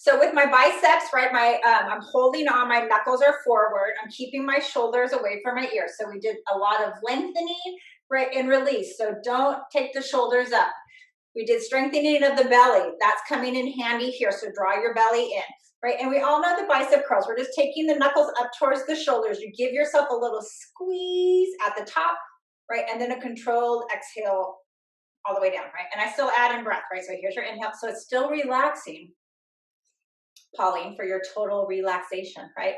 So with my biceps, right, I'm holding on, my knuckles are forward. I'm keeping my shoulders away from my ears. So we did a lot of lengthening, right, and release. So don't take the shoulders up. We did strengthening of the belly. That's coming in handy here. So draw your belly in, right? And we all know the bicep curls. We're just taking the knuckles up towards the shoulders. You give yourself a little squeeze at the top, right? And then a controlled exhale all the way down, right? And I still add in breath, right? So here's your inhale. So it's still relaxing, Pauline, for your total relaxation, right?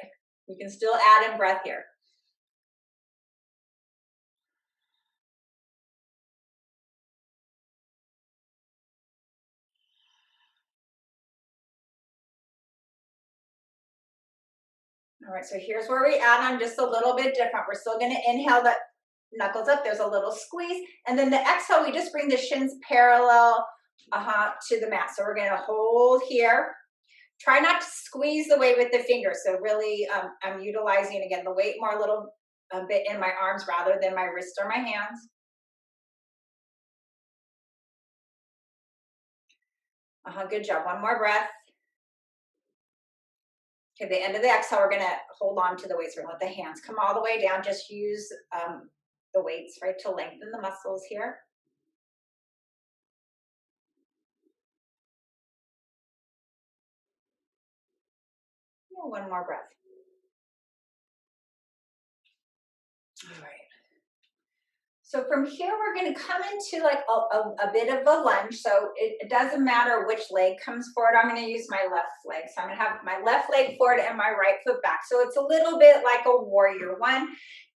You can still add in breath here. All right, so here's where we add on just a little bit different. We're still gonna inhale the knuckles up, there's a little squeeze, and then the exhale, we just bring the shins parallel to the mat. So we're gonna hold here. Try not to squeeze the weight with the fingers. So really, I'm utilizing, again, the weight more a bit in my arms rather than my wrist or my hands. Good job, one more breath. Okay, the end of the exhale, we're gonna hold on to the weights. We're gonna let the hands come all the way down. Just use the weights, right, to lengthen the muscles here. Yeah, one more breath. All right. So from here, we're going to come into like a bit of a lunge. So it doesn't matter which leg comes forward. I'm going to use my left leg. So I'm going to have my left leg forward and my right foot back. So it's a little bit like a warrior one.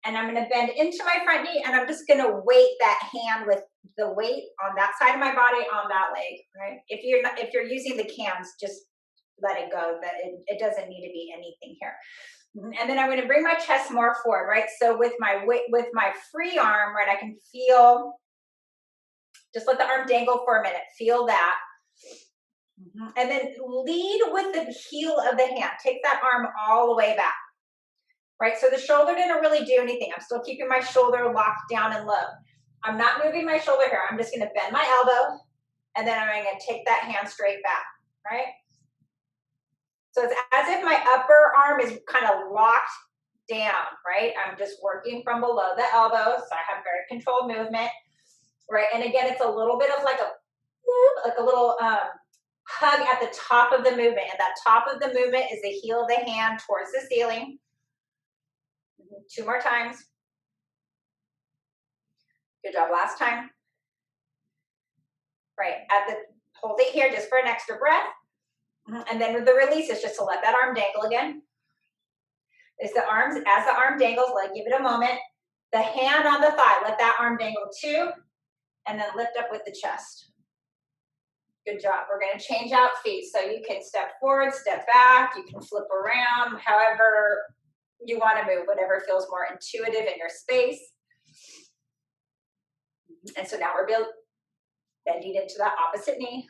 And I'm going to bend into my front knee, and I'm just going to weight that hand with the weight on that side of my body on that leg, right? If you're using the cams, just let it go. That it doesn't need to be anything here. And then I'm going to bring my chest more forward, right? So with my free arm, right, I can feel, just let the arm dangle for a minute. Feel that. And then lead with the heel of the hand. Take that arm all the way back, right? So the shoulder didn't really do anything. I'm still keeping my shoulder locked down and low. I'm not moving my shoulder here. I'm just going to bend my elbow, and then I'm going to take that hand straight back, right? So it's as if my upper arm is kind of locked down, right? I'm just working from below the elbow, so I have very controlled movement, right? And again, it's a little bit of like a little hug at the top of the movement, and that top of the movement is the heel of the hand towards the ceiling. 2 more times. Good job. Last time. Right. Hold it here just for an extra breath. And then with the release, it's just to let that arm dangle again. As the arm dangles, give it a moment. The hand on the thigh, let that arm dangle too, and then lift up with the chest. Good job. We're going to change out feet. So you can step forward, step back, you can flip around, however you want to move, whatever feels more intuitive in your space. And so now we're bending into that opposite knee.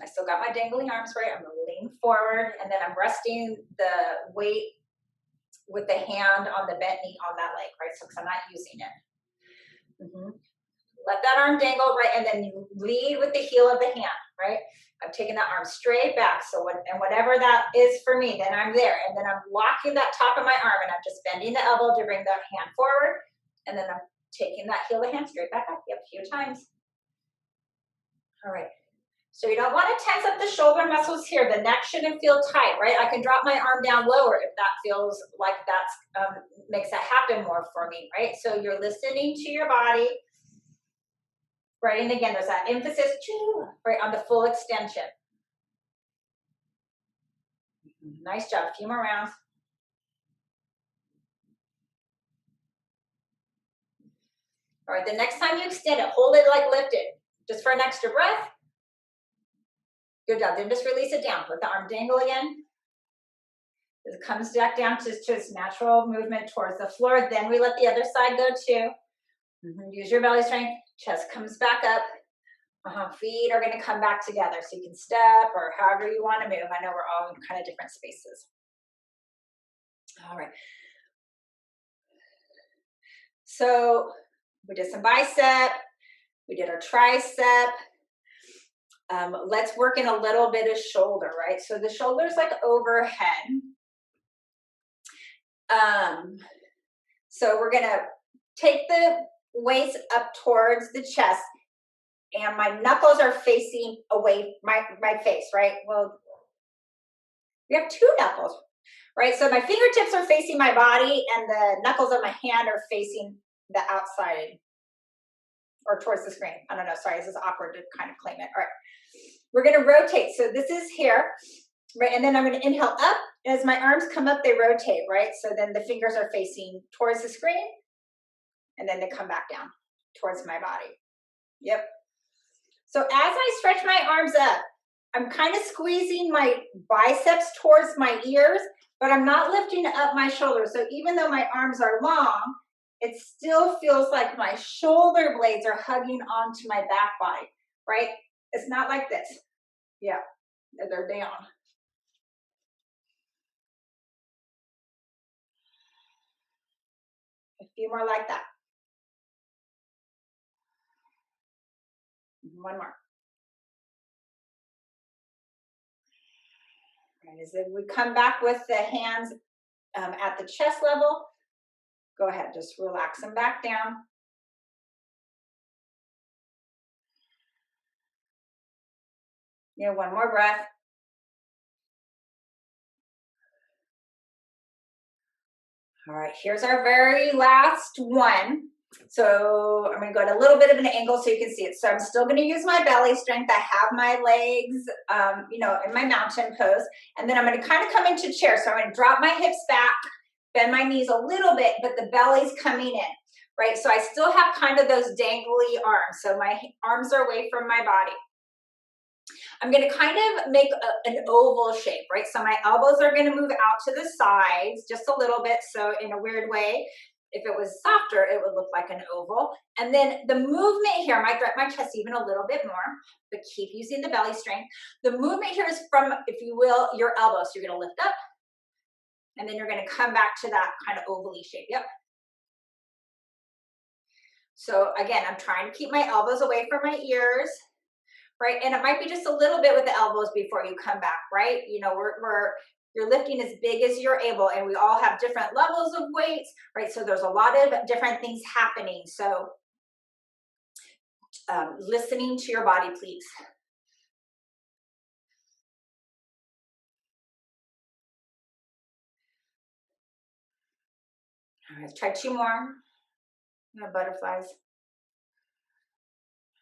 I still got my dangling arms, right? I'm going to lean forward, and then I'm resting the weight with the hand on the bent knee on that leg, right? So because I'm not using it. Let that arm dangle, right? And then you lead with the heel of the hand, right? I'm taking that arm straight back. So whatever that is for me, then I'm there. And then I'm locking that top of my arm, and I'm just bending the elbow to bring that hand forward. And then I'm taking that heel of the hand straight back up. Yep, a few times. All right. So you don't want to tense up the shoulder muscles here. The neck shouldn't feel tight, right? I can drop my arm down lower if that feels like that makes that happen more for me, right? So you're listening to your body, right? And again, there's that emphasis, right, on the full extension. Nice job. A few more rounds. All right, the next time you extend it, hold it like lifted, just for an extra breath. Good job. Then just release it down. Let the arm dangle again. It comes back down to its natural movement towards the floor. Then we let the other side go too. Use your belly strength. Chest comes back up. Feet are going to come back together. So you can step or however you want to move. I know we're all in kind of different spaces. All right. So we did some bicep. We did our tricep. Let's work in a little bit of shoulder, right? So the shoulder's like overhead. So we're gonna take the weights up towards the chest, and my knuckles are facing away my face, right? Well, we have two knuckles, right? So my fingertips are facing my body, and the knuckles of my hand are facing the outside or towards the screen. I don't know. Sorry, this is awkward to kind of claim it. All right, we're gonna rotate. So this is here, right? And then I'm gonna inhale up. As my arms come up, they rotate, right? So then the fingers are facing towards the screen, and then they come back down towards my body. Yep. So as I stretch my arms up, I'm kind of squeezing my biceps towards my ears, but I'm not lifting up my shoulders. So even though my arms are long, it still feels like my shoulder blades are hugging onto my back body, right? It's not like this. Yeah, they're down. A few more like that. One more. Right, as if we come back with the hands at the chest level, go ahead, just relax them back down. Yeah, one more breath. All right, here's our very last one. So I'm gonna go at a little bit of an angle so you can see it. So I'm still gonna use my belly strength. I have my legs, in my mountain pose. And then I'm gonna kind of come into chair. So I'm gonna drop my hips back, bend my knees a little bit, but the belly's coming in, right? So I still have kind of those dangly arms. So my arms are away from my body. I'm going to kind of make an oval shape, right? So my elbows are going to move out to the sides just a little bit. So in a weird way, if it was softer, it would look like an oval. And then the movement here, I might drop my chest even a little bit more, but keep using the belly strength. The movement here is from, if you will, your elbows. So you're going to lift up, and then you're going to come back to that kind of ovally shape. Yep. So again, I'm trying to keep my elbows away from my ears. Right, and it might be just a little bit with the elbows before you come back, right? You know, you're lifting as big as you're able, and we all have different levels of weights, right? So there's a lot of different things happening. So listening to your body, please. All right, let's try two more. Butterflies.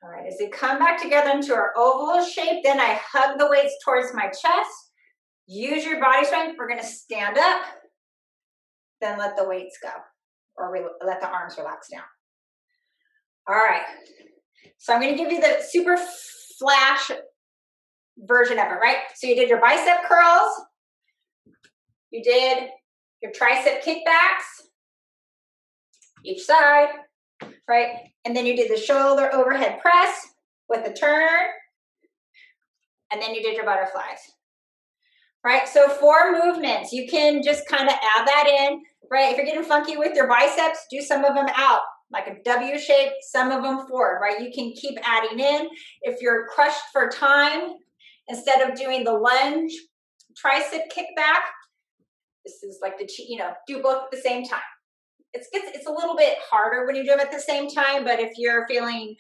All right, as we come back together into our oval shape, then I hug the weights towards my chest. Use your body strength. We're gonna stand up, then let the weights go, or let the arms relax down. All right, so I'm gonna give you the super flash version of it, right? So you did your bicep curls, you did your tricep kickbacks, each side, right? And then you did the shoulder overhead press with a turn, and then you did your butterflies, right? So 4 movements. You can just kind of add that in, right? If you're getting funky with your biceps, do some of them out, like a W shape, some of them forward, right? You can keep adding in. If you're crushed for time, instead of doing the lunge tricep kickback, this is like do both at the same time. It's a little bit harder when you do them at the same time, but if you're feeling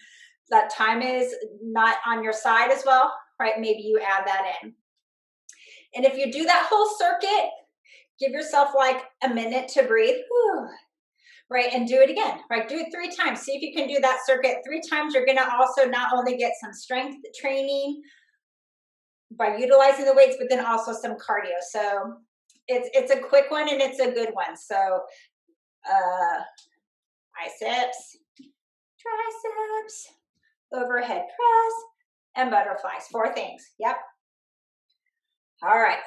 that time is not on your side as well, right, maybe you add that in. And if you do that whole circuit, give yourself like a minute to breathe, right, and do it again, right? Do it 3 times. See if you can do that circuit 3 times. You're gonna also not only get some strength training by utilizing the weights, but then also some cardio. So it's a quick one and it's a good one. So biceps, triceps, overhead press, and butterflies. 4 things. Yep. All right.